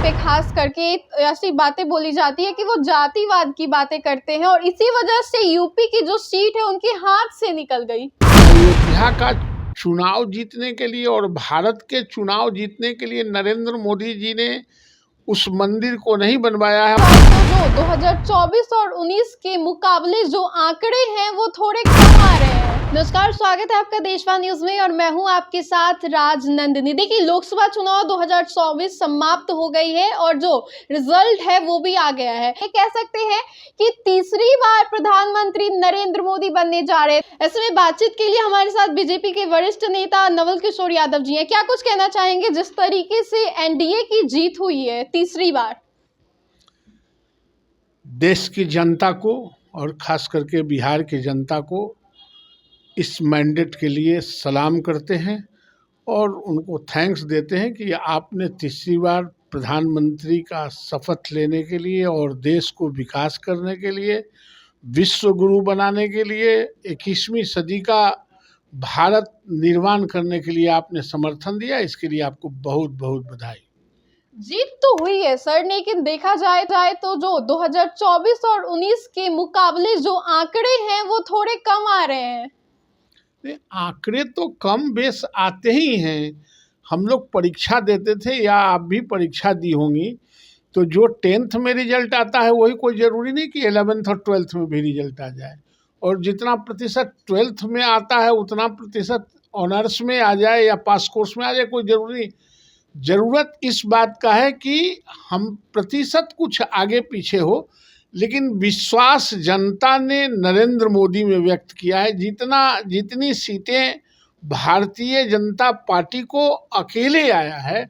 पे खास करके ऐसी बातें बोली जाती है कि वो जातिवाद की बातें करते हैं और इसी वजह से यूपी की जो सीट है उनके हाथ से निकल गई। अयोध्या का चुनाव जीतने के लिए और भारत के चुनाव जीतने के लिए नरेंद्र मोदी जी ने उस मंदिर को नहीं बनवाया है। तो जो 2024 और 19 के मुकाबले जो आंकड़े हैं वो थोड़े कम आ रहे हैं। नमस्कार, स्वागत है आपका देशवा न्यूज में और मैं हूं आपके साथ राजनंदिनी। देखिए, लोकसभा चुनाव 2024 समाप्त हो गई है और जो रिजल्ट है वो भी आ गया है। ये कह सकते हैं कि तीसरी बार प्रधानमंत्री नरेंद्र मोदी बनने जा रहे हैं। ऐसे में बातचीत के लिए हमारे साथ बीजेपी के वरिष्ठ नेता नवल किशोर यादव जी हैं। क्या कुछ कहना चाहेंगे जिस तरीके से एनडीए की जीत हुई है तीसरी बार? देश की जनता को और खास करके बिहार की जनता को इस मैंडेट के लिए सलाम करते हैं और उनको थैंक्स देते हैं कि आपने तीसरी बार प्रधानमंत्री का शपथ लेने के लिए और देश को विकास करने के लिए, विश्व गुरु बनाने के लिए, 21वीं सदी का भारत निर्माण करने के लिए आपने समर्थन दिया। इसके लिए आपको बहुत बहुत बधाई। जीत तो हुई है सर, लेकिन देखा जाए तो जो 2024 और 19 के मुकाबले जो आंकड़े हैं वो थोड़े कम आ रहे हैं। आंकड़े तो कम बेस आते ही हैं। हम लोग परीक्षा देते थे या आप भी परीक्षा दी होंगी, तो जो 10th में रिजल्ट आता है वही कोई ज़रूरी नहीं कि 11th और 12th में भी रिजल्ट आ जाए, और जितना प्रतिशत 12th में आता है उतना प्रतिशत ऑनर्स में आ जाए या पास कोर्स में आ जाए, कोई ज़रूरी नहीं। ज़रूरत इस बात का है कि हम प्रतिशत कुछ आगे पीछे हो, लेकिन विश्वास जनता ने नरेंद्र मोदी में व्यक्त किया है। जितनी सीटें भारतीय जनता पार्टी को अकेले आया है,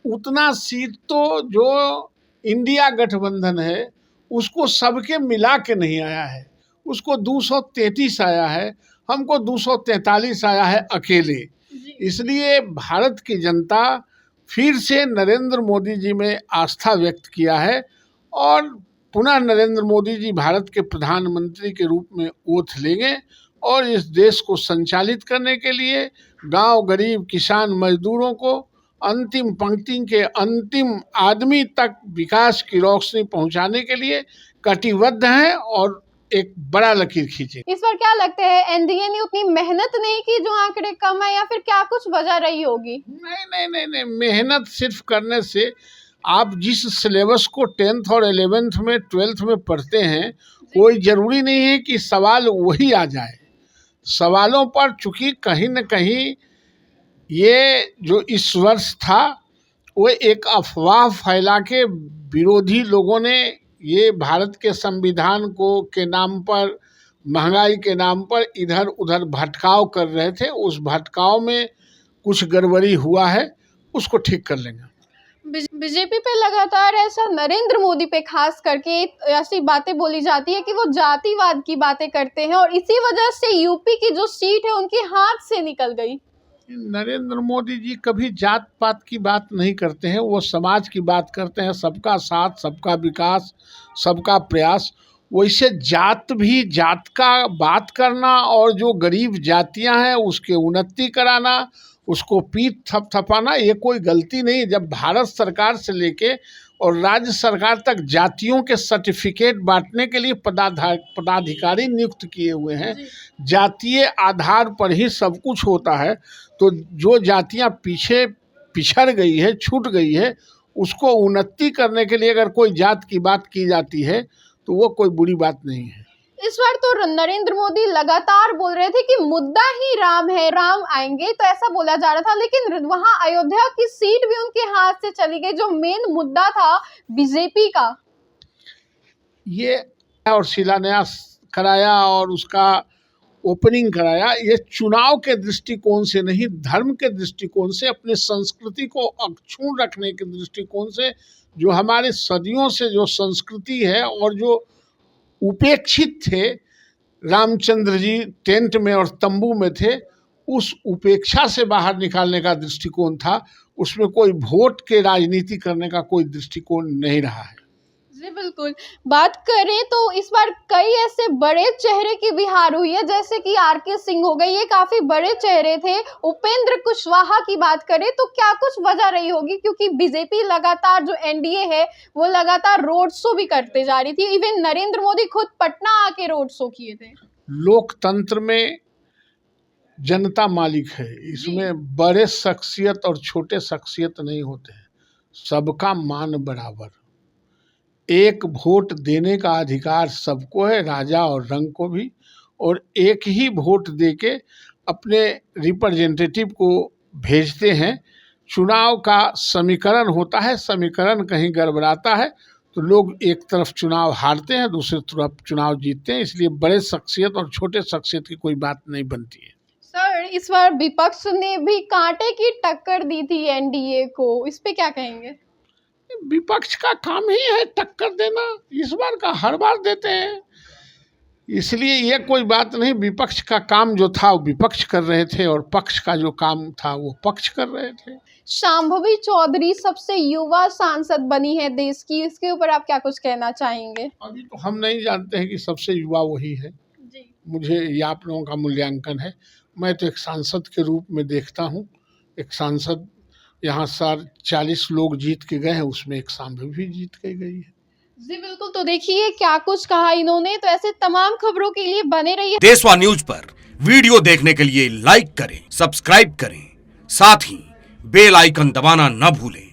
उतना सीट तो जो इंडिया गठबंधन है उसको सबके मिला के नहीं आया है। उसको 233 आया है, हमको 243 आया है अकेले। इसलिए भारत की जनता फिर से नरेंद्र मोदी जी में आस्था व्यक्त किया है और पुनः नरेंद्र मोदी जी भारत के प्रधानमंत्री के रूप में ओथ लेंगे और इस देश को संचालित करने के लिए गांव, गरीब, किसान, मजदूरों को अंतिम पंक्ति के अंतिम आदमी तक विकास की रोशनी पहुंचाने के लिए कटिबद्ध हैं और एक बड़ा लकीर खींचे। इस बार क्या लगता है, एनडीए ने उतनी मेहनत नहीं की जो आंकड़े कम है, या फिर क्या कुछ वजह रही होगी? नहीं, मेहनत सिर्फ करने से, आप जिस सिलेबस को 10th और 11th में 12th में पढ़ते हैं, कोई ज़रूरी नहीं है कि सवाल वही आ जाए। सवालों पर चूंकि कहीं न कहीं ये जो इस वर्ष था वो एक अफवाह फैला के विरोधी लोगों ने ये भारत के संविधान को के नाम पर, महंगाई के नाम पर इधर उधर भटकाव कर रहे थे। उस भटकाव में कुछ गड़बड़ी हुआ है, उसको ठीक कर लेंगे। बीजेपी पे लगातार ऐसा नरेंद्र मोदी पे खास करके ऐसी बातें बोली जाती है कि वो जातिवाद की बातें करते हैं और इसी वजह से यूपी की जो सीट है उनके हाथ से निकल गई। नरेंद्र मोदी जी कभी जात पात की बात नहीं करते हैं, वो समाज की बात करते हैं। सबका साथ, सबका विकास, सबका प्रयास। वैसे जात का बात करना और जो गरीब जातियां हैं उसके उन्नति कराना, उसको पीठ थपथपाना, ये कोई गलती नहीं। जब भारत सरकार से लेके और राज्य सरकार तक जातियों के सर्टिफिकेट बांटने के लिए पदाधिकारी नियुक्त किए हुए हैं, जातीय आधार पर ही सब कुछ होता है। तो जो जातियां पीछे पिछड़ गई है, छूट गई है, उसको उन्नति करने के लिए अगर कोई जात की बात की जाती है तो वो कोई बुरी बात नहीं है। इस बार तो नरेंद्र मोदी लगातार बोल रहे थे कि मुद्दा ही राम है, राम आएंगे, तो ऐसा बोला जा रहा था, लेकिन वहां अयोध्या की सीट भी उनके हाथ से चली गई, जो मेन मुद्दा था बीजेपी का। ये और शिलान्यास कराया और उसका ओपनिंग कराया, ये चुनाव के दृष्टिकोण से नहीं, धर्म के दृष्टिकोण से, अपने संस्कृति को अक्षुण्ण रखने के दृष्टिकोण से, जो हमारे सदियों से जो संस्कृति है और जो उपेक्षित थे, रामचंद्र जी टेंट में और तंबू में थे, उस उपेक्षा से बाहर निकालने का दृष्टिकोण था। उसमें कोई वोट के राजनीति करने का कोई दृष्टिकोण नहीं रहा है। जी बिल्कुल। बात करें तो इस बार कई ऐसे बड़े चेहरे की भी हार हुई है, जैसे कि आर.के. सिंह हो गए, ये काफी बड़े चेहरे थे। उपेंद्र कुशवाहा की बात करें तो क्या कुछ वजह रही होगी, क्योंकि बीजेपी लगातार जो एनडीए है वो लगातार रोड शो भी करते जा रही थी। इवन नरेंद्र मोदी खुद पटना आके रोड शो किए थे। लोकतंत्र में जनता मालिक है, इसमें बड़े शख्सियत और छोटे शख्सियत नहीं होते हैं, सबका मान बराबर। एक वोट देने का अधिकार सबको है, राजा और रंग को भी, और एक ही वोट देके अपने रिप्रेजेंटेटिव को भेजते हैं। चुनाव का समीकरण होता है, समीकरण कहीं गड़बड़ाता है तो लोग एक तरफ चुनाव हारते हैं, दूसरी तरफ चुनाव जीतते हैं। इसलिए बड़े शख्सियत और छोटे शख्सियत की कोई बात नहीं बनती है। सर, इस बार विपक्ष ने भी कांटे की टक्कर दी थी एनडीए को, इस पे क्या कहेंगे? विपक्ष का काम ही है टक्कर देना, इस बार का हर बार देते हैं, इसलिए ये कोई बात नहीं। विपक्ष का काम जो था वो विपक्ष कर रहे थे और पक्ष का जो काम था वो पक्ष कर रहे थे। शांभवी चौधरी सबसे युवा सांसद बनी है देश की, इसके ऊपर आप क्या कुछ कहना चाहेंगे? अभी तो हम नहीं जानते हैं कि सबसे युवा वही है जी। मुझे ये आप लोगों का मूल्यांकन है। मैं तो एक सांसद के रूप में देखता हूँ, एक सांसद यहाँ 40 लोग जीत के गए हैं, उसमें एक शांभवी भी जीत के गई है। जी बिल्कुल। तो देखिए क्या कुछ कहा इन्होंने। तो ऐसे तमाम खबरों के लिए बने रहिए देशवा न्यूज पर। वीडियो देखने के लिए लाइक करें, सब्सक्राइब करें, साथ ही बेल आइकन दबाना न भूलें।